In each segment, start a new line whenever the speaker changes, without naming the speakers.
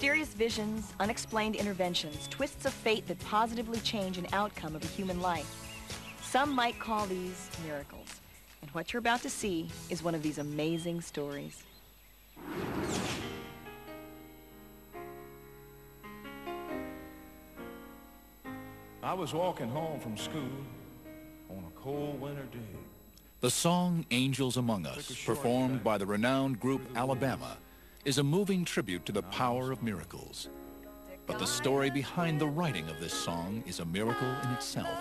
Mysterious visions, unexplained interventions, twists of fate that positively change an outcome of a human life. Some might call these miracles. And what you're about to see is one of these amazing stories.
I was walking home from school on a cold winter day.
The song Angels Among Us, performed by the renowned group Alabama, is a moving tribute to the power of miracles. But the story behind the writing of this song is a miracle in itself.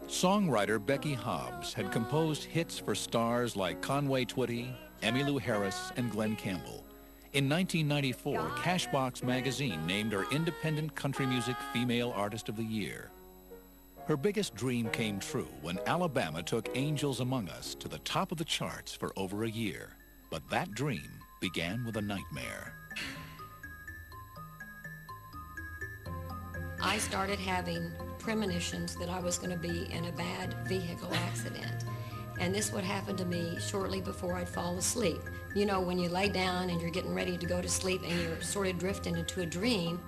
Songwriter Becky Hobbs had composed hits for stars like Conway Twitty, Emmylou Harris, and Glenn Campbell. In 1994, Cashbox magazine named her Independent Country Music Female Artist of the Year. Her biggest dream came true when Alabama took Angels Among Us to the top of the charts for over a year. But that dream began with a nightmare.
I started having premonitions that I was going to be in a bad vehicle accident. And this would happen to me shortly before I'd fall asleep. You know, when you lay down and you're getting ready to go to sleep and you're sort of drifting into a dream,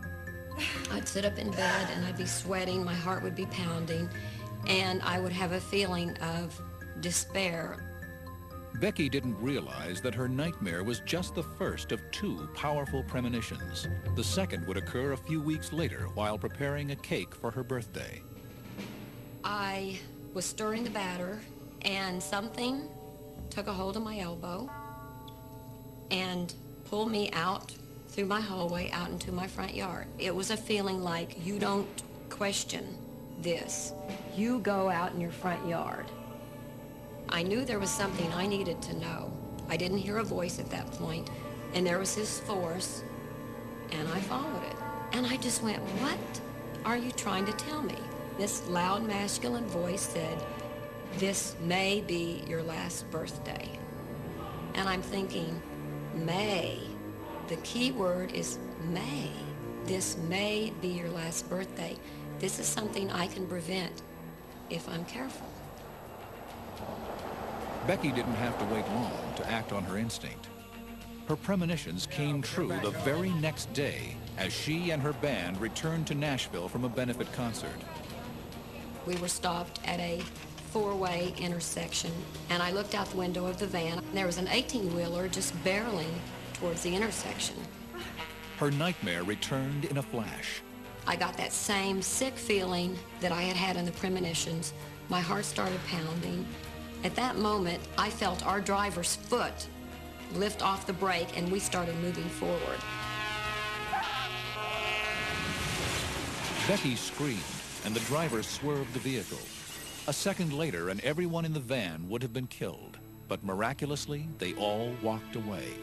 I'd sit up in bed and I'd be sweating, my heart would be pounding, and I would have a feeling of despair.
Becky didn't realize that her nightmare was just the first of two powerful premonitions. The second would occur a few weeks later while preparing a cake for her birthday.
I was stirring the batter and something took a hold of my elbow and pulled me out through my hallway out into my front yard. It was a feeling like you don't question this. You go out in your front yard. I knew there was something I needed to know. I didn't hear a voice at that point, and there was his force, and I followed it. And I just went, what are you trying to tell me? This loud masculine voice said, this may be your last birthday. And I'm thinking, may. The key word is may. This may be your last birthday. This is something I can prevent if I'm careful.
Becky didn't have to wait long to act on her instinct. Her premonitions came true the very next day as she and her band returned to Nashville from a benefit concert.
We were stopped at a four-way intersection, and I looked out the window of the van. There was an 18-wheeler just barreling towards the intersection.
Her nightmare returned in a flash.
I got that same sick feeling that I had had in the premonitions. My heart started pounding. At that moment, I felt our driver's foot lift off the brake, and we started moving forward.
Becky screamed, and the driver swerved the vehicle. A second later, and everyone in the van would have been killed. But miraculously, they all walked away.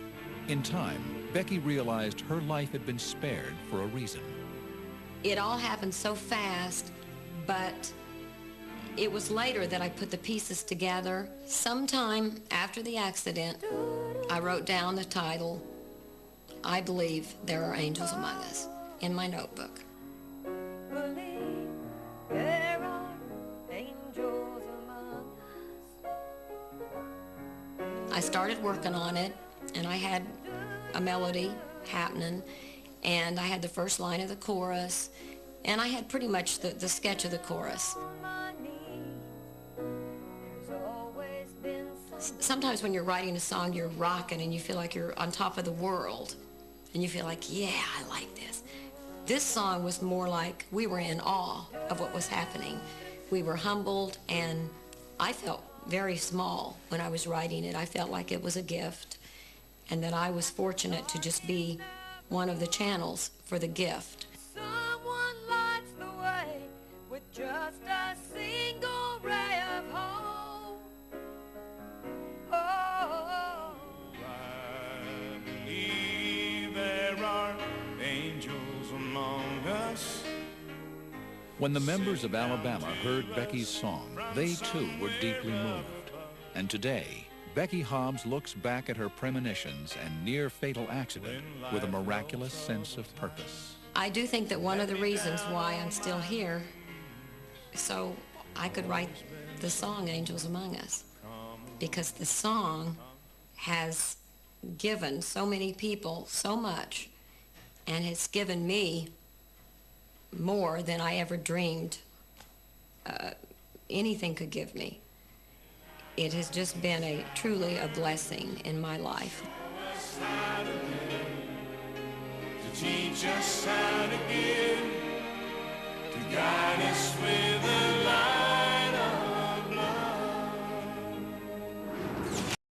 In time, Becky realized her life had been spared for a reason.
It all happened so fast, but it was later that I put the pieces together. Sometime after the accident, I wrote down the title, I Believe There Are Angels Among Us, in my notebook.
Believe there are angels among us.
I started working on it, and I had a melody happening, and I had the first line of the chorus, and I had pretty much the sketch of the chorus. Sometimes when you're writing a song, you're rocking and you feel like you're on top of the world, and you feel like, yeah, I like this. This song was more like we were in awe of what was happening. We were humbled, and I felt very small when I was writing it. I felt like it was a gift, and that I was fortunate to just be one of the channels for the gift.
Someone lights the way with just a single ray of hope. Oh,
I believe there are angels among us.
When the members of Alabama heard Becky's song, they too were deeply moved. And today, Becky Hobbs looks back at her premonitions and near-fatal accident with a miraculous sense of purpose.
I do think that one of the reasons why I'm still here, so I could write the song Angels Among Us, because the song has given so many people so much and has given me more than I ever dreamed anything could give me. It has just been truly a blessing in my life.
To teach us how to give, to guide us with